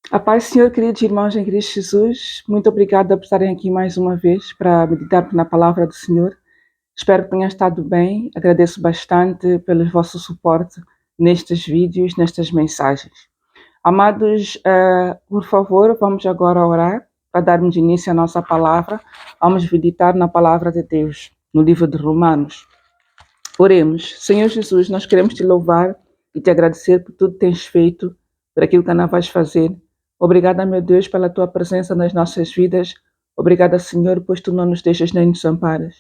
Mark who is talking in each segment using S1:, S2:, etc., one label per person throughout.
S1: A paz, Senhor, queridos irmãos em Cristo Jesus, muito obrigada por estarem aqui mais uma vez para meditar na palavra do Senhor. Espero que tenham estado bem. Agradeço bastante pelo vosso suporte nestes vídeos, nestas mensagens. Amados, por favor, vamos agora orar para darmos início à nossa palavra. Vamos meditar na palavra de Deus, no livro de Romanos. Oremos. Senhor Jesus, nós queremos te louvar e te agradecer por tudo que tens feito, por aquilo que ainda vais fazer. Obrigada, meu Deus, pela tua presença nas nossas vidas. Obrigada, Senhor, pois tu não nos deixas nem nos amparas.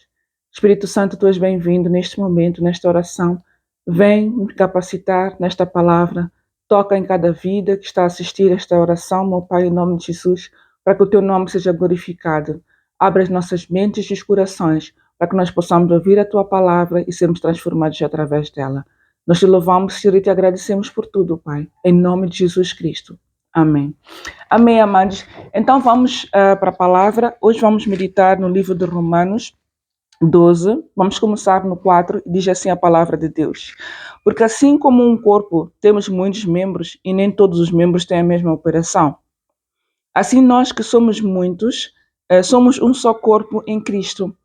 S1: Espírito Santo, tu és bem-vindo neste momento, nesta oração. Vem nos capacitar nesta palavra. Toca em cada vida que está a assistir esta oração, meu Pai, em nome de Jesus, para que o teu nome seja glorificado. Abre as nossas mentes e os corações para que nós possamos ouvir a tua palavra e sermos transformados através dela. Nós te louvamos, Senhor, e te agradecemos por tudo, Pai, em nome de Jesus Cristo. Amém. Amém, amados. Então vamos para a palavra. Hoje vamos meditar no livro de Romanos 12. Vamos começar no 4 e diz assim a palavra de Deus. Porque assim como um corpo temos muitos membros e nem todos os membros têm a mesma operação. Assim nós que somos muitos, somos um só corpo em Cristo,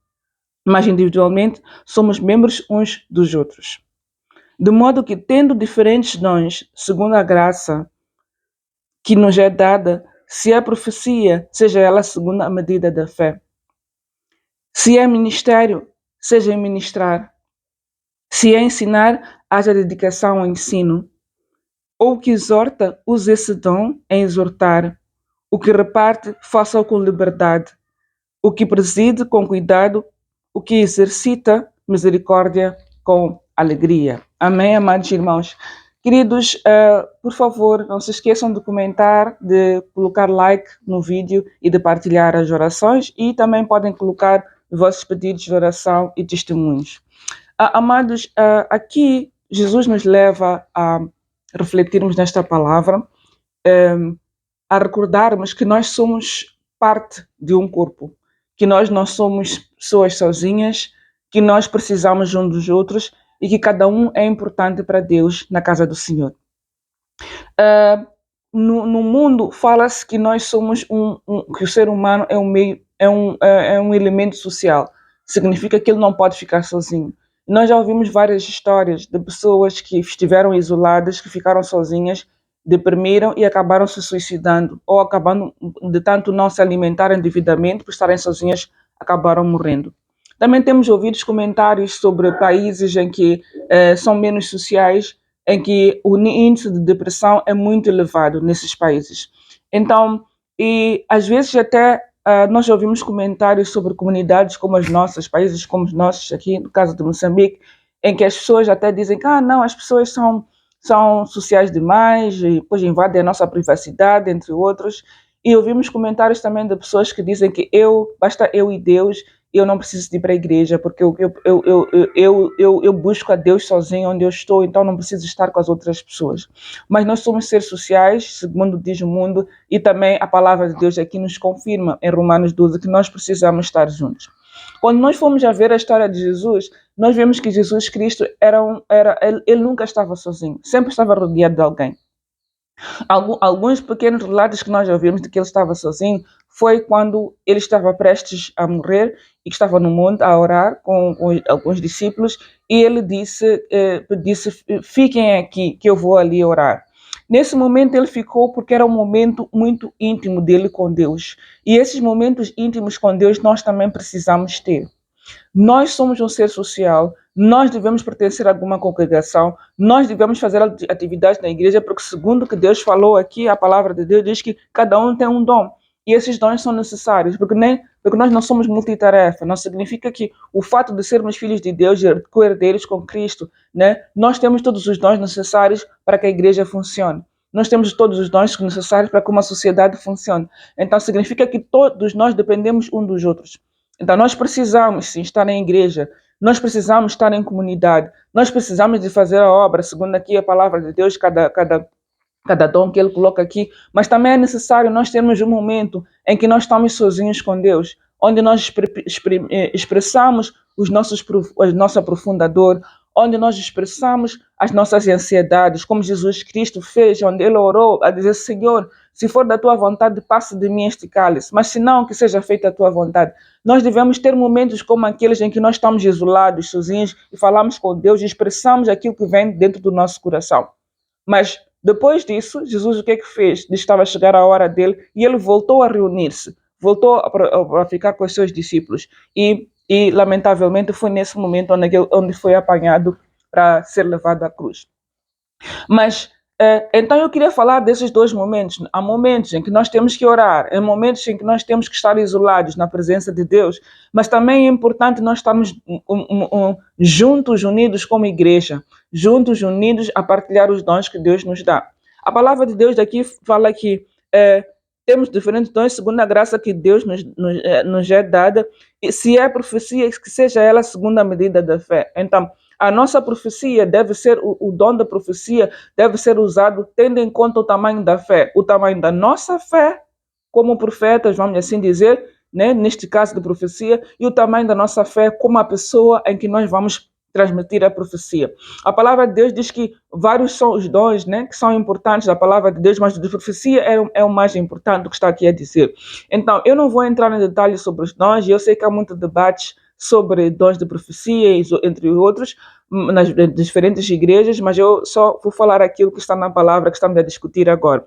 S1: mas individualmente somos membros uns dos outros. De modo que, tendo diferentes dons, segundo a graça que nos é dada, se é profecia, seja ela segundo a medida da fé. Se é ministério, seja em ministrar. Se é ensinar, haja dedicação ao ensino. Ou o que exorta, use esse dom em exortar. O que reparte, faça-o com liberdade. O que preside, com cuidado. O que exercita, misericórdia, com alegria. Amém, amados irmãos. Queridos, por favor, não se esqueçam de comentar, de colocar like no vídeo e de partilhar as orações, e também podem colocar os vossos pedidos de oração e testemunhos. Amados, aqui Jesus nos leva a refletirmos nesta palavra, a recordarmos que nós somos parte de um corpo, que nós não somos pessoas sozinhas, que nós precisamos uns dos outros e que cada um é importante para Deus na casa do Senhor. No mundo fala-se que nós somos que o ser humano é um elemento social. Significa que ele não pode ficar sozinho. Nós já ouvimos várias histórias de pessoas que estiveram isoladas, que ficaram sozinhas, deprimiram e acabaram se suicidando, ou acabando de tanto não se alimentarem devidamente, por estarem sozinhas, acabaram morrendo. Também temos ouvido comentários sobre países em que são menos sociais, em que o índice de depressão é muito elevado nesses países. Então, e às vezes até nós ouvimos comentários sobre comunidades como as nossas, países como os nossos, aqui no caso de Moçambique, em que as pessoas até dizem que não, as pessoas são sociais demais e depois invadem a nossa privacidade, entre outros. E ouvimos comentários também de pessoas que dizem que basta eu e Deus, eu não preciso de ir para a igreja, porque eu busco a Deus sozinho onde eu estou, então não preciso estar com as outras pessoas. Mas nós somos seres sociais, segundo diz o mundo, e também a palavra de Deus aqui nos confirma, em Romanos 12, que nós precisamos estar juntos. Quando nós fomos a ver a história de Jesus, nós vemos que Jesus Cristo ele nunca estava sozinho, sempre estava rodeado de alguém. Alguns pequenos relatos que nós já vimos de que ele estava sozinho foi quando ele estava prestes a morrer e que estava no monte a orar com alguns discípulos, e ele disse, fiquem aqui que eu vou ali orar. Nesse momento ele ficou porque era um momento muito íntimo dele com Deus, e esses momentos íntimos com Deus nós também precisamos ter. Nós somos um ser social, nós devemos pertencer a alguma congregação, nós devemos fazer atividades na igreja, porque segundo o que Deus falou aqui, a palavra de Deus diz que cada um tem um dom. E esses dons são necessários, porque nós não somos multitarefa. Não significa que o fato de sermos filhos de Deus e co-herdeiros com Cristo, né, nós temos todos os dons necessários para que a igreja funcione. Nós temos todos os dons necessários para que uma sociedade funcione. Então significa que todos nós dependemos uns dos outros. Então nós precisamos sim estar na igreja, nós precisamos estar em comunidade, nós precisamos de fazer a obra, segundo aqui a palavra de Deus, cada dom que ele coloca aqui, mas também é necessário nós termos um momento em que nós estamos sozinhos com Deus, onde nós expressamos a nossa profunda dor, onde nós expressamos as nossas ansiedades, como Jesus Cristo fez, onde ele orou a dizer, Senhor, se for da tua vontade, passe de mim este cálice, mas se não, que seja feita a tua vontade. Nós devemos ter momentos como aqueles em que nós estamos isolados, sozinhos, e falamos com Deus e expressamos aquilo que vem dentro do nosso coração. Mas depois disso, Jesus o que é que fez? Estava a chegar a hora dele e ele voltou a reunir-se, voltou a ficar com os seus discípulos. E lamentavelmente, foi nesse momento onde foi apanhado para ser levado à cruz. Mas, então eu queria falar desses dois momentos. Há momentos em que nós temos que orar, há momentos em que nós temos que estar isolados na presença de Deus, mas também é importante nós estarmos juntos, unidos como igreja, juntos, unidos a partilhar os dons que Deus nos dá. A palavra de Deus daqui fala que temos diferentes dons segundo a graça que Deus nos é dada, e se é profecia, que seja ela segundo a medida da fé. Então, a nossa profecia deve ser, o dom da profecia deve ser usado tendo em conta o tamanho da fé, o tamanho da nossa fé, como profetas, vamos assim dizer, né, neste caso de profecia, e o tamanho da nossa fé como a pessoa em que nós vamos transmitir a profecia. A palavra de Deus diz que vários são os dons, né, que são importantes da palavra de Deus, mas de profecia é o mais importante do que está aqui a dizer. Então, eu não vou entrar em detalhes sobre os dons, e eu sei que há muito debates sobre dons de profecia, entre outros, nas diferentes igrejas, mas eu só vou falar aquilo que está na palavra que estamos a discutir agora.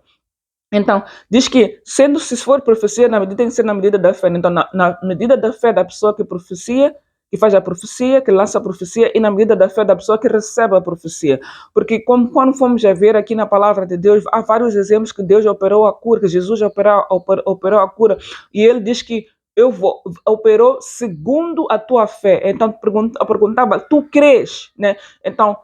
S1: Então, diz que, se for profecia, tem que ser na medida da fé. Então, na medida da fé da pessoa que profecia, que faz a profecia, que lança a profecia, e na medida da fé da pessoa que recebe a profecia. Porque, quando fomos a ver aqui na palavra de Deus, há vários exemplos que Deus operou a cura, que Jesus operou a cura, e ele diz que operou segundo a tua fé. Então, perguntava, tu crês, né? Então,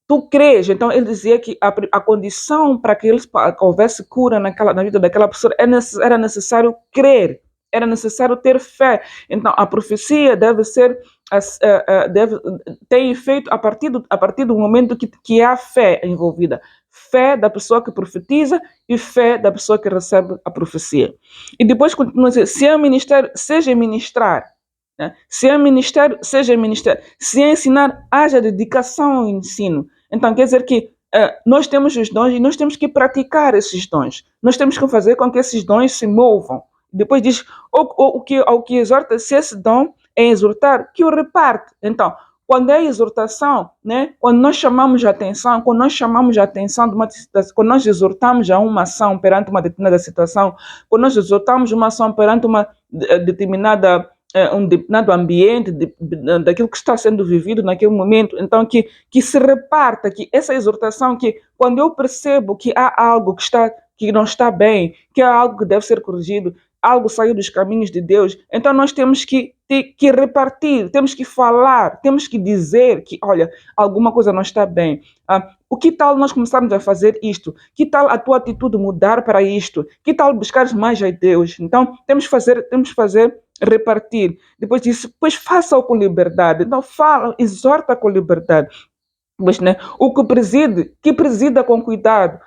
S1: tu crês. Então, ele dizia que a condição para que houvesse cura na vida daquela pessoa era necessário crer, era necessário ter fé. Então, a profecia deve ter efeito a partir do momento que há fé envolvida. Fé da pessoa que profetiza e fé da pessoa que recebe a profecia. E depois continua a dizer, se é ministério, seja ministrar. Né? Se é ministério, seja ministério. Se é ensinar, haja dedicação ao ensino. Então, quer dizer que nós temos os dons e nós temos que praticar esses dons. Nós temos que fazer com que esses dons se movam. Depois diz, o que exorta, se esse dom é exortar, que o reparte. Então, quando é exortação, né, quando nós chamamos a atenção, quando nós exortamos a uma ação perante uma determinada situação, quando nós exortamos uma ação perante uma determinada um determinado ambiente, daquilo que está sendo vivido naquele momento, então que se reparta, que essa exortação, que quando eu percebo que há algo que não está bem, que há algo que deve ser corrigido, algo saiu dos caminhos de Deus, então nós temos que repartir, temos que falar, temos que dizer que, olha, alguma coisa não está bem. O que tal nós começarmos a fazer isto? Que tal a tua atitude mudar para isto? Que tal buscares mais a Deus? Então, temos que fazer repartir. Depois disso, pois faça-o com liberdade. Então, fala, exorta com liberdade. Pois, né? O que presida com cuidado.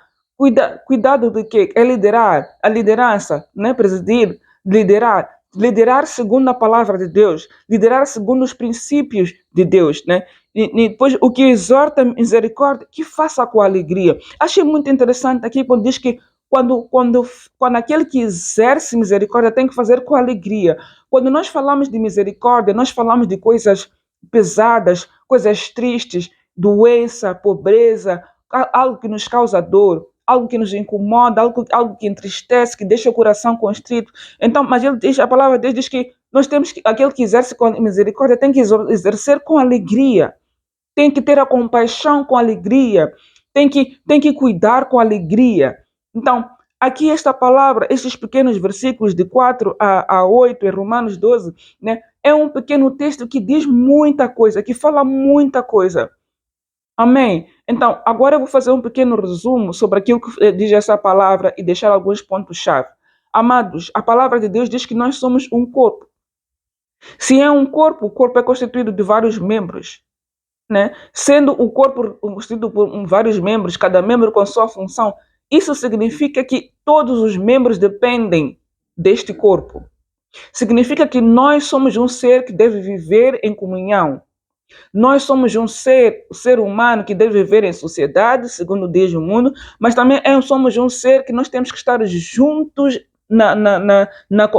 S1: Cuidado de quê? É liderar. A liderança, né? Presidir, liderar. Liderar segundo a palavra de Deus. Liderar segundo os princípios de Deus, né? E depois, o que exorta misericórdia, que faça com alegria. Achei muito interessante aqui quando diz que quando aquele que exerce misericórdia tem que fazer com alegria. Quando nós falamos de misericórdia, nós falamos de coisas pesadas, coisas tristes, doença, pobreza, algo que nos causa dor, algo que nos incomoda, algo que entristece, que deixa o coração constrito. Então, mas a palavra de Deus diz que nós temos que, aquele que exerce com misericórdia tem que exercer com alegria, tem que ter a compaixão com alegria, tem que cuidar com alegria. Então, aqui esta palavra, estes pequenos versículos de 4 a 8 em Romanos 12, né, é um pequeno texto que diz muita coisa, que fala muita coisa. Amém? Então, agora eu vou fazer um pequeno resumo sobre aquilo que diz essa palavra e deixar alguns pontos-chave. Amados, a palavra de Deus diz que nós somos um corpo. Se é um corpo, o corpo é constituído de vários membros. Né? Sendo o corpo constituído por vários membros, cada membro com sua função, isso significa que todos os membros dependem deste corpo. Significa que nós somos um ser que deve viver em comunhão. Nós somos um ser humano que deve viver em sociedade, segundo diz o mundo, mas também somos um ser que nós temos que estar juntos,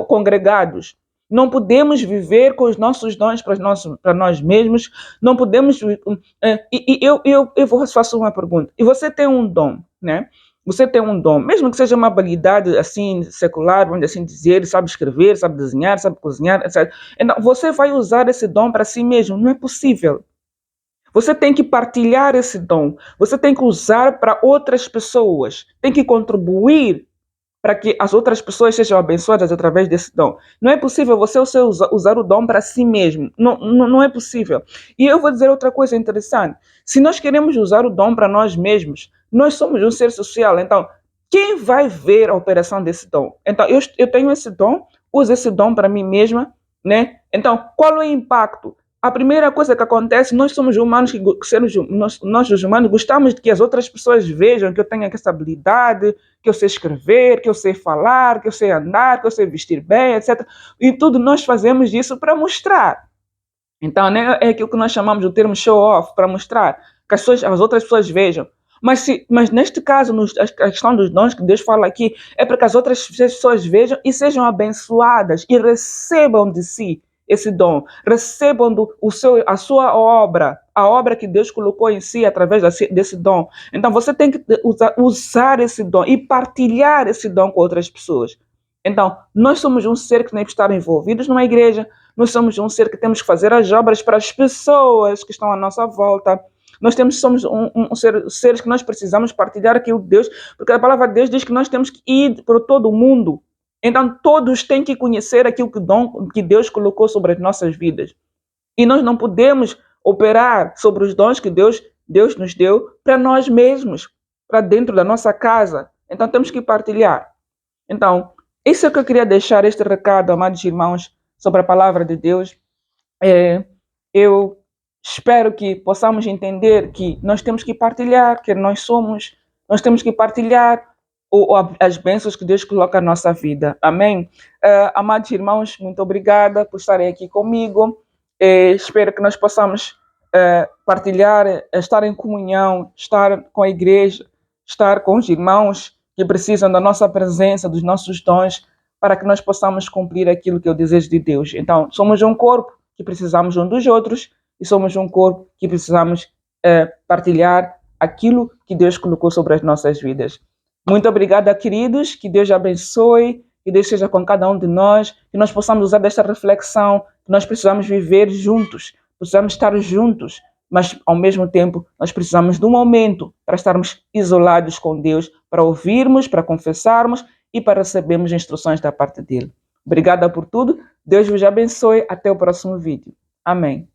S1: congregados. Não podemos viver com os nossos dons para nós mesmos, não podemos. Eu vou fazer uma pergunta. E você tem um dom, né? Você tem um dom, mesmo que seja uma habilidade assim secular, vamos assim dizer, sabe escrever, sabe desenhar, sabe cozinhar, etc. Então, você vai usar esse dom para si mesmo? Não é possível. Você tem que partilhar esse dom. Você tem que usar para outras pessoas. Tem que contribuir para que as outras pessoas sejam abençoadas através desse dom. Não é possível você usar o dom para si mesmo. Não é possível. E eu vou dizer outra coisa interessante. Se nós queremos usar o dom para nós mesmos, nós somos um ser social. Então, quem vai ver a operação desse dom? Então, eu tenho esse dom, uso esse dom para mim mesma, né? Então, qual é o impacto? A primeira coisa que acontece, nós somos humanos, nós os humanos gostamos de que as outras pessoas vejam que eu tenho essa habilidade, que eu sei escrever, que eu sei falar, que eu sei andar, que eu sei vestir bem, etc. E tudo nós fazemos isso para mostrar. Então, né, é aquilo que nós chamamos do termo show off, para mostrar que as outras pessoas vejam. Mas neste caso, a questão dos dons que Deus fala aqui é para que as outras pessoas vejam e sejam abençoadas e recebam de si esse dom, recebam a sua obra, a obra que Deus colocou em si através desse dom. Então você tem que usar esse dom e partilhar esse dom com outras pessoas. Então, nós somos um ser que tem que estar envolvidos numa igreja, nós somos um ser que temos que fazer as obras para as pessoas que estão à nossa volta. Somos seres que nós precisamos partilhar aquilo de Deus, porque a palavra de Deus diz que nós temos que ir por todo o mundo. Então, todos têm que conhecer aquilo que Deus colocou sobre as nossas vidas. E nós não podemos operar sobre os dons que Deus nos deu para nós mesmos, para dentro da nossa casa. Então, temos que partilhar. Então, isso é que eu queria deixar este recado, amados irmãos, sobre a palavra de Deus. Eu espero que possamos entender que nós temos que partilhar, que nós temos que partilhar as bênçãos que Deus coloca na nossa vida. Amém? Amados irmãos, muito obrigada por estarem aqui comigo. Espero que nós possamos partilhar, estar em comunhão, estar com a igreja, estar com os irmãos que precisam da nossa presença, dos nossos dons, para que nós possamos cumprir aquilo que é o desejo de Deus. Então, somos um corpo que precisamos um dos outros e somos um corpo que precisamos partilhar aquilo que Deus colocou sobre as nossas vidas. Muito obrigada, queridos, que Deus abençoe, que Deus seja com cada um de nós, que nós possamos usar desta reflexão, que nós precisamos viver juntos, precisamos estar juntos, mas ao mesmo tempo nós precisamos de um momento para estarmos isolados com Deus, para ouvirmos, para confessarmos e para recebermos instruções da parte dele. Obrigada por tudo, Deus vos abençoe, até o próximo vídeo. Amém.